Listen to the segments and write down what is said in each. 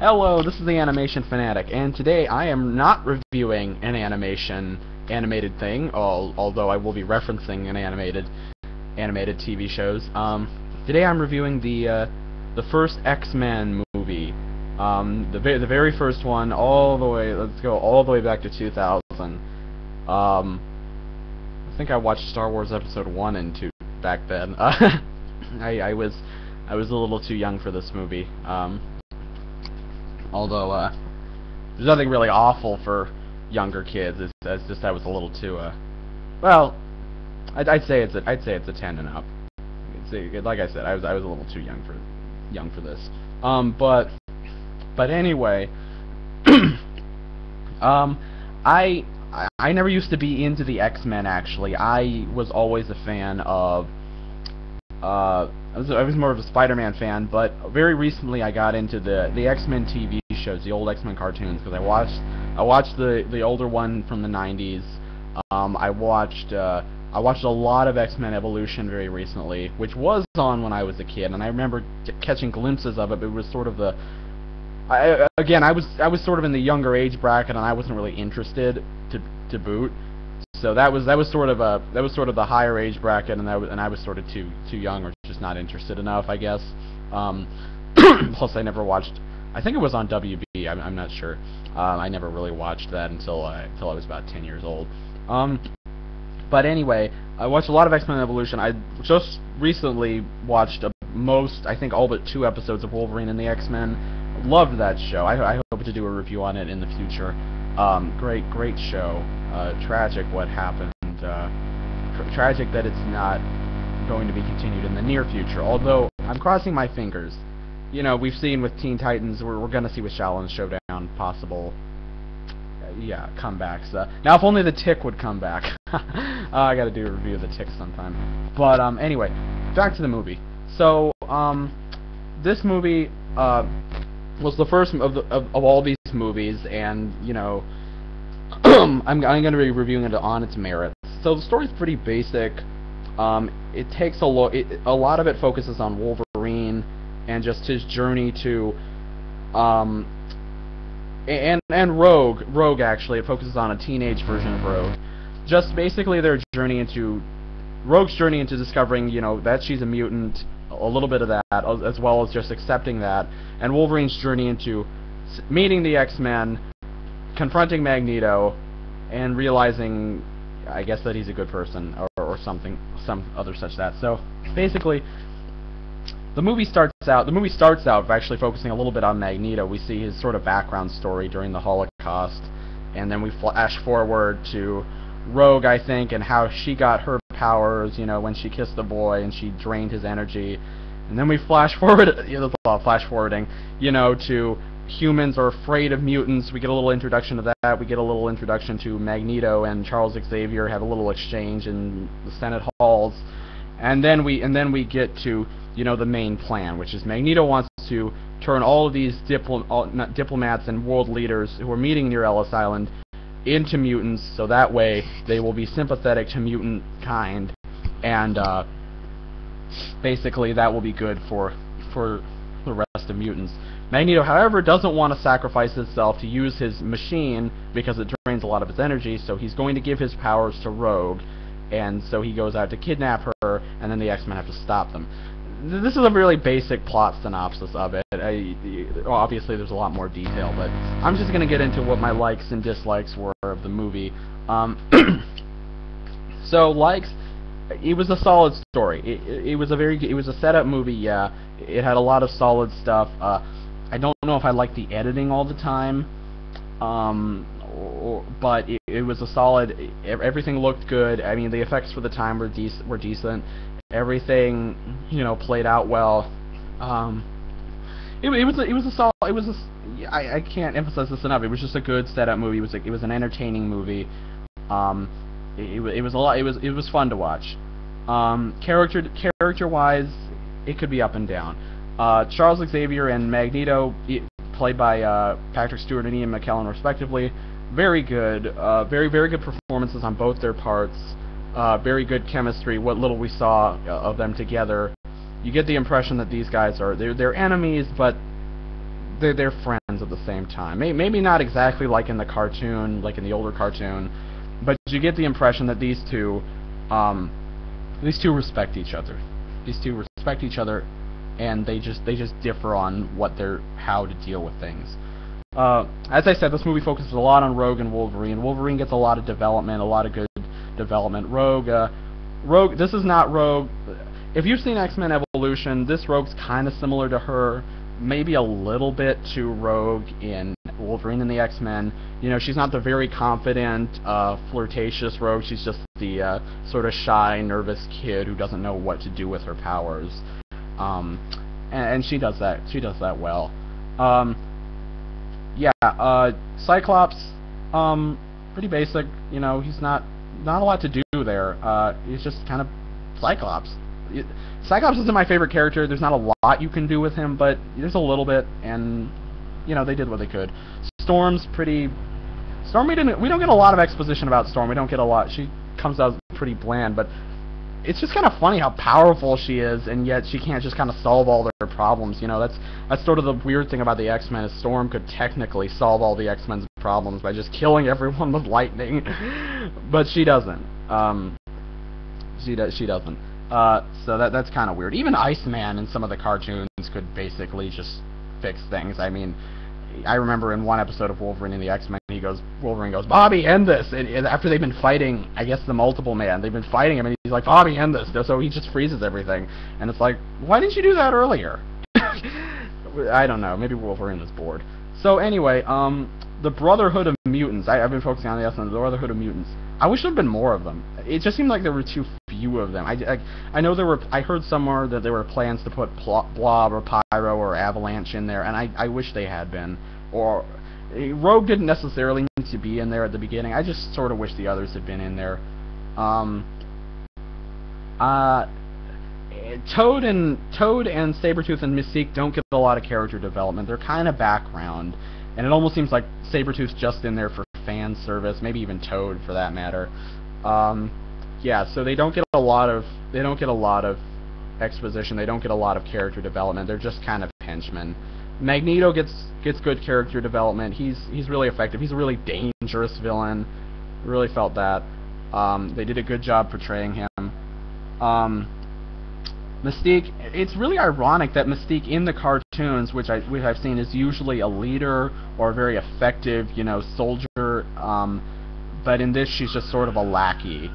Hello, this is the Animation Fanatic, and today I am not reviewing an animated thing, although I will be referencing an animated TV shows. Today I'm reviewing the first X-Men movie, the very first one, let's go all the way back to 2000. I think I watched Star Wars Episode 1 and 2 back then. I was a little too young for this movie. Although there's nothing really awful for younger kids. It's just I was a little too well. I'd say it's a 10 and up. Like I said, I was a little too young for this. But anyway, I never used to be into the X-Men. Actually, I was always a fan of. I was more of a Spider-Man fan, but very recently I got into the X-Men TV shows, the old X-Men cartoons, because I watched the older one from the 90s. I watched a lot of X-Men Evolution very recently, which was on when I was a kid, and I remember catching glimpses of it. But it was sort of I was sort of in the younger age bracket, and I wasn't really interested to boot. So that was sort of the higher age bracket, and I was sort of too young, or just not interested enough, I guess. Plus, I never watched. I think it was on WB. I'm not sure. I never really watched that until I was about 10 years old. But anyway, I watched a lot of X-Men Evolution. I just recently watched I think all but 2 episodes of Wolverine and the X-Men. Loved that show. I hope to do a review on it in the future. Great show. Tragic what happened. Tragic that it's not going to be continued in the near future. Although I'm crossing my fingers. You know, we've seen with Teen Titans. We're gonna see with Shaolin Showdown possible. Yeah, comebacks. Now, if only the Tick would come back. I gotta do a review of the Tick sometime. But anyway, back to the movie. So this movie was the first of all these movies, and you know, I'm going to be reviewing it on its merits. So the story's pretty basic. It takes a lot of it focuses on Wolverine and just his journey to and Rogue actually. It focuses on a teenage version of Rogue. Just basically their journey into Rogue's journey into discovering, you know, that she's a mutant, a little bit of that, as well as just accepting that, and Wolverine's journey into meeting the X-Men, confronting Magneto, and realizing, I guess, that he's a good person, or something, some other such that. So basically, the movie starts out by actually focusing a little bit on Magneto. We see his sort of background story during the Holocaust, and then we flash forward to Rogue, I think, and how she got her powers, you know, when she kissed the boy and she drained his energy. And then we flash forward, flash forwarding, you know, to humans are afraid of mutants. We get a little introduction to that. We get a little introduction to Magneto and Charles Xavier have a little exchange in the Senate halls. And then we get to, you know, the main plan, which is Magneto wants to turn all of these diplomats and world leaders who are meeting near Ellis Island into mutants, so that way they will be sympathetic to mutant kind, and basically that will be good for the rest of mutants. Magneto, however, doesn't want to sacrifice himself to use his machine because it drains a lot of his energy, so he's going to give his powers to Rogue, and so he goes out to kidnap her, and then the X-Men have to stop them. This is a really basic plot synopsis of it. Obviously, there's a lot more detail, but I'm just going to get into what my likes and dislikes were of the movie. So, likes, it was a solid story. It was a setup movie, yeah. It had a lot of solid stuff. I don't know if I liked the editing all the time, but it was a solid. Everything looked good. I mean, the effects for the time were decent. Everything, you know, played out well. I can't emphasize this enough. It was just a good setup movie. It was an entertaining movie. It was fun to watch. Character-wise, it could be up and down. Charles Xavier and Magneto, played by Patrick Stewart and Ian McKellen respectively, very good. Very good performances on both their parts. Very good chemistry. What little we saw of them together, you get the impression that these guys they're enemies, but they're friends at the same time. Maybe not exactly like in the cartoon, like in the older cartoon, but you get the impression that these two respect each other. These two respect each other, and they just differ on how to deal with things. As I said, this movie focuses a lot on Rogue and Wolverine. Wolverine gets a lot of development, a lot of good development. Rogue. This is not Rogue. If you've seen X-Men Evolution, this Rogue's kind of similar to her, maybe a little bit to Rogue in Wolverine and the X-Men. You know, she's not the very confident, flirtatious Rogue. She's just the sort of shy, nervous kid who doesn't know what to do with her powers. And she does that. She does that well. Cyclops, pretty basic. You know, he's not a lot to do there. He's just kind of Cyclops. Cyclops isn't my favorite character. There's not a lot you can do with him, but there's a little bit, and you know, they did what they could. Storm, we don't get a lot of exposition about Storm. We don't get a lot. She comes out pretty bland, but it's just kind of funny how powerful she is, and yet she can't just kind of solve all their problems. You know, that's sort of the weird thing about the X-Men, is Storm could technically solve all the X-Men's problems by just killing everyone with lightning, but she doesn't. She doesn't. So that's kind of weird. Even Iceman in some of the cartoons could basically just fix things. I mean, I remember in one episode of Wolverine and the X-Men, Wolverine goes, "Bobby, end this!" And after they've been fighting, I guess the Multiple Man, they've been fighting him, and he's like, "Bobby, end this!" So he just freezes everything, and it's like, why didn't you do that earlier? I don't know. Maybe Wolverine was bored. So anyway, the Brotherhood of Mutants. I've been focusing on the X-Men, the Brotherhood of Mutants. I wish there had been more of them. It just seemed like there were too few of them. I know I heard somewhere that there were plans to put Blob or Pyro or Avalanche in there, and I wish they had been. Or Rogue didn't necessarily need to be in there at the beginning. I just sort of wish the others had been in there. Toad and Sabretooth and Mystique don't get a lot of character development. They're kind of background, and it almost seems like Sabretooth's just in there for fan service, maybe even Toad for that matter. Yeah, so they don't get a lot of exposition. They don't get a lot of character development. They're just kind of henchmen. Magneto gets good character development. He's really effective. He's a really dangerous villain. Really felt that. They did a good job portraying him. Mystique, it's really ironic that Mystique in the cartoons, which I've seen, is usually a leader or a very effective, you know, soldier, but in this she's just sort of a lackey,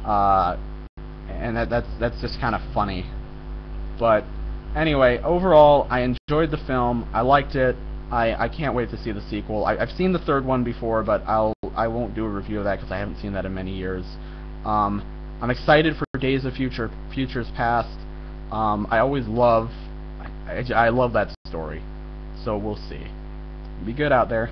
and that's just kind of funny. But anyway, overall, I enjoyed the film. I liked it. I can't wait to see the sequel. I've seen the third one before, but I won't do a review of that because I haven't seen that in many years. I'm excited for Days of Futures Past. I always love that story, so we'll see. Be good out there.